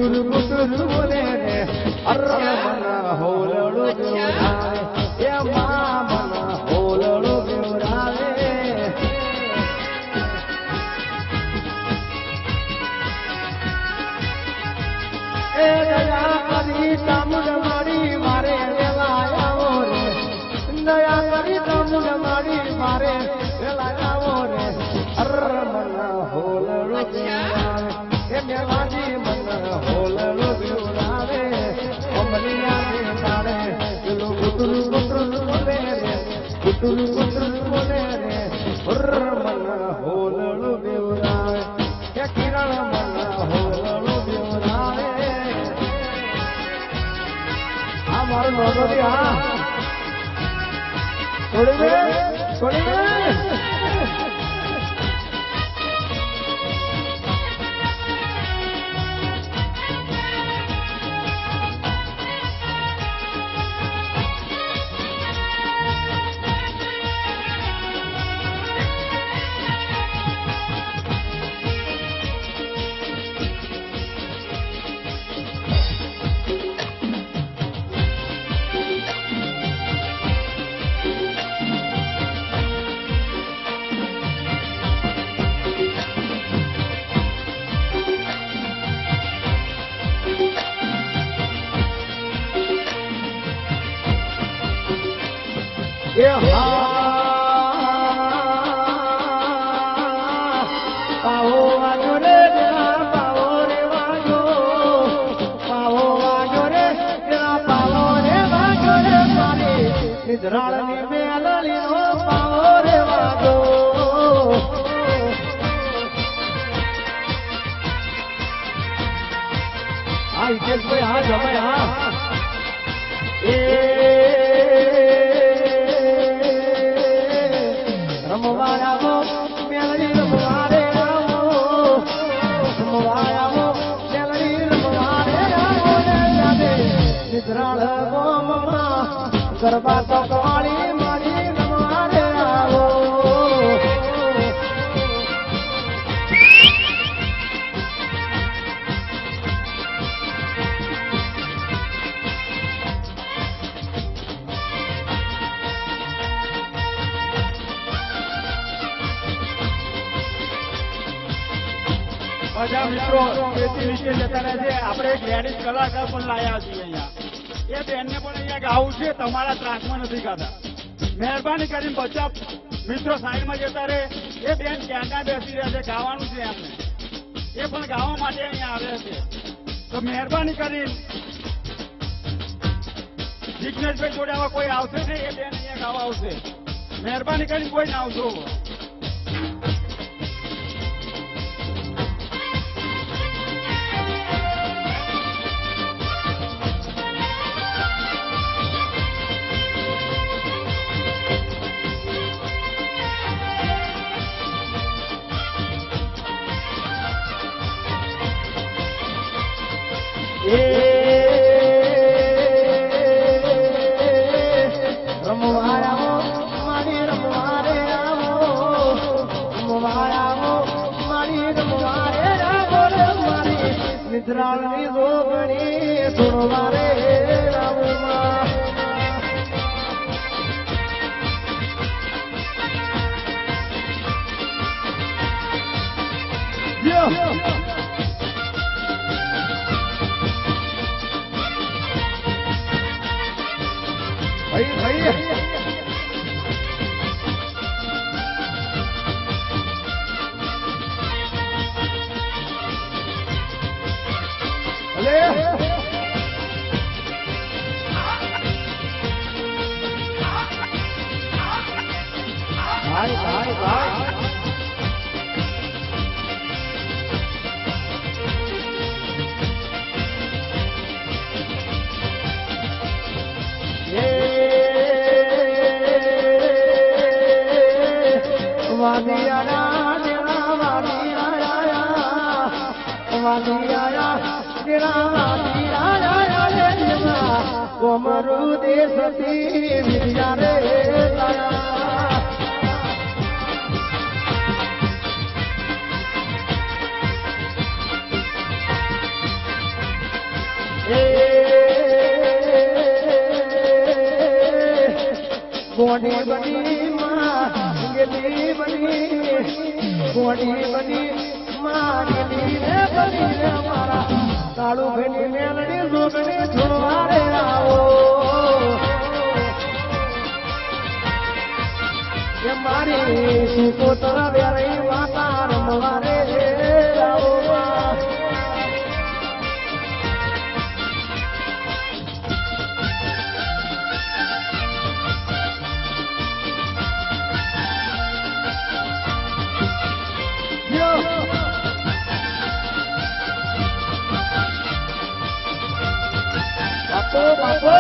કુટુર કુટુર બોલે રે અરે મન હોલડું બેવરાવે એ મા મન હોલડું બેવરાવે એ દયા કરી તામુડ મારી મારે વેલા આવો રે દયા કરી તામુડ મારી મારે વેલા આવો રે અરે મન હોલડું બેવરાવે એ મેવાજી મન હોલડું બેવરાવે અમલિયા ને તારે પેલો કુટુર કુટુર બોલે રે કુટુર કુટુર બોલે રે અરે મન હોલડું બેવરાવે એ કિરણ મન હોલડું બેવરાવે આ મારો નોંધોથી હા છોડી દે એ પાવો વાજો રે પાવો રે વાજો પાવો વાજો રે પાવો રે વાજો રે મારી નિદ્રાળની મેલડીનો પાવો રે વાજો હા હિતેશભાઈ હા જમાઈ હા એ રમવાયામો મેલડી રમવારે આવો રમવાયામો મેલડી રમવારે આવો ને જાને નિદ્રાળ ગોમમાં ગરબા તો કવાળી મારી રમવારે આવો બધા મિત્રો એથી નીચે જતા રહે છે આપણે એક લેડીઝ કલાકાર પણ લાયા છીએ અહીંયા એ બેનને પણ અહીંયા ગાવું છે તમારા ત્રાસમાં નથી ગાતા મહેરબાની કરીને બધા મિત્રો સાઈડમાં જતા રહે એ બેન ક્યાં બેસી રહ્યા છે ગાવાનું છે એમને એ પણ ગાવા માટે અહીંયા આવ્યા છે તો મહેરબાની કરીને જિજ્ઞેશભાઈ જોડે આવા કોઈ આવશે ને એ બેન અહીંયા ગાવા આવશે મહેરબાની કરીને કોઈ ના આવશો રમવાયામો મારી રમવારે આવો રમવાયામો મારી રમવારે આવો રે મારી નિદ્રાળની જોગણી સુણવારે રામમાં ભાઈ ભલે ભાઈ કોમરુ દેશથી વિદ્યા રે ગોડી બની માં ગેલી બની ગોડી બની માં ગેલી રે બની રે મારા કાળુ ભેની મેલડી જોગણી છોડવા રે આવો એ મારી સુકોતર વેરી માતા રમવા રે આવો બાપો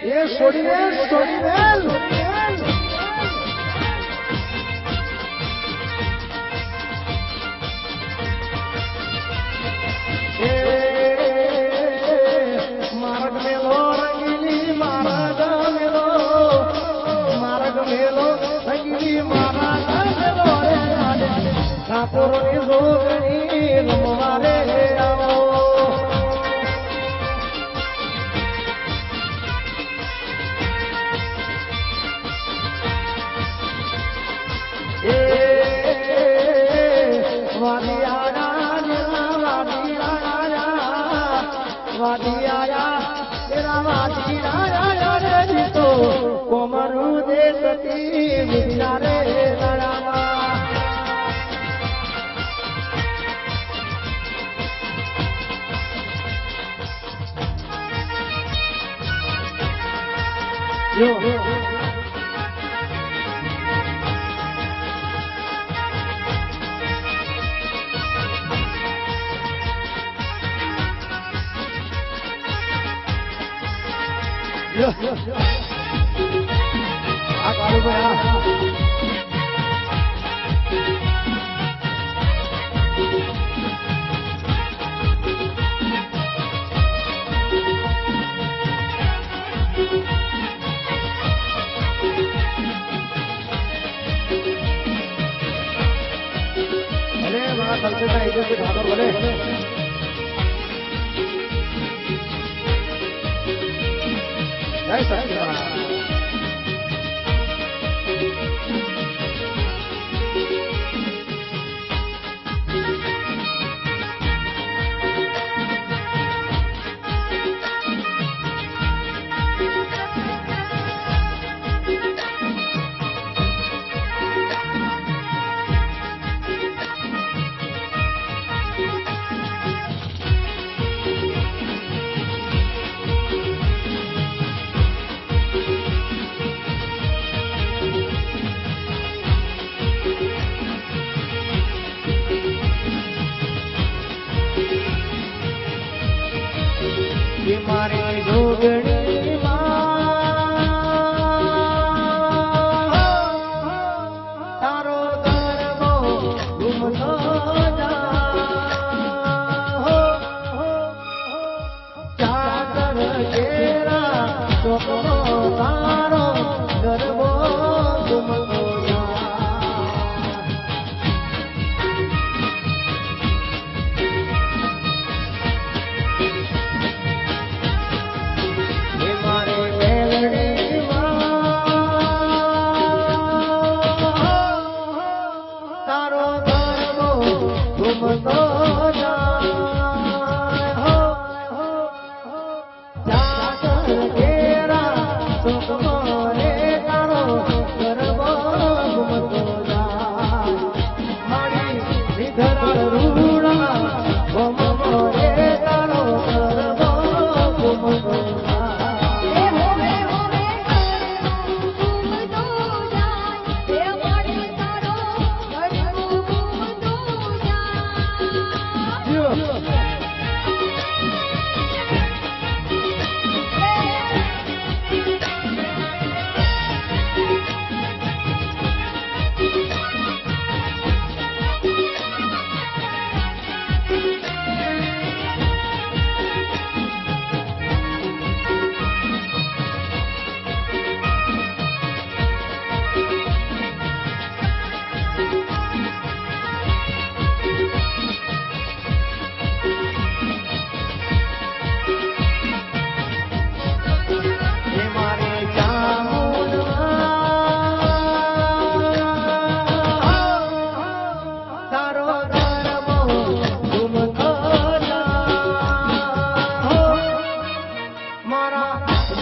એ છોડીને માર્ગ મેલો રંગીલી માર્ગ મેલો રંગીલી માર્ગ મેલો રે ઠાકોરની જોગણી રમવા રે આવો કોમરું દે સતી વિચારે લડામાં આ કાળુ ભાઈ અરે મારા સંકેતા ઇજ્જત ઠાકોર બોલે જય સચિદાનંદ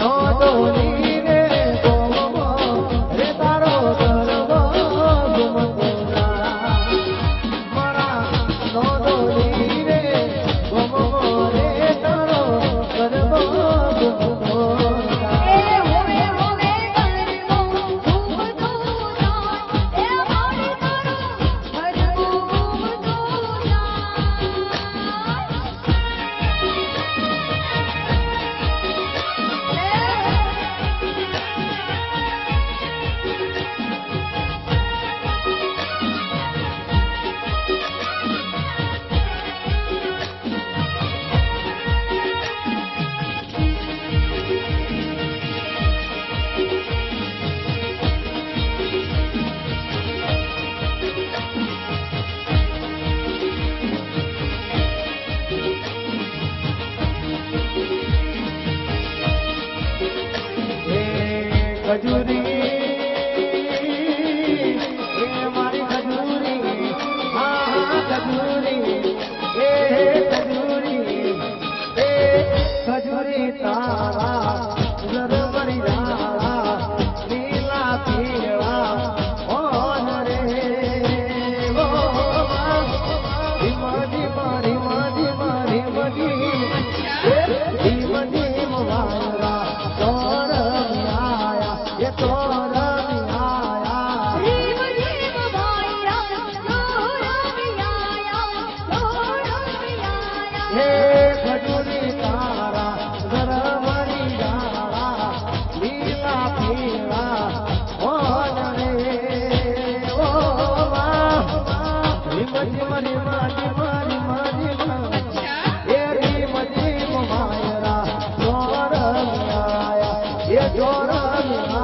નો દોની રે ગોમો રે તારો ગરબો ગુમગુરા મારા નો દોની રે ગોમો રે તારો ગરબો ગુમગુરા ખજૂરી એ મારી ખજૂરી હા ખજૂરી એ ખજૂરી એ ખજૂરી તારા ગરબરી ડાળા લીલા પીળા ઓન રે ઓ ધીમજી મારી મારી મારી મજી ધીમજી મારા તોર ये तो रमियाया रीम रीम भाईया रमियाया हे खजूरी तारा गरमरी डाला लीला पीला ओन रे ओ रीमजी मरी मारी मारी मारी ये रीमजी मायरा तो रमियाया ये तो रमियाया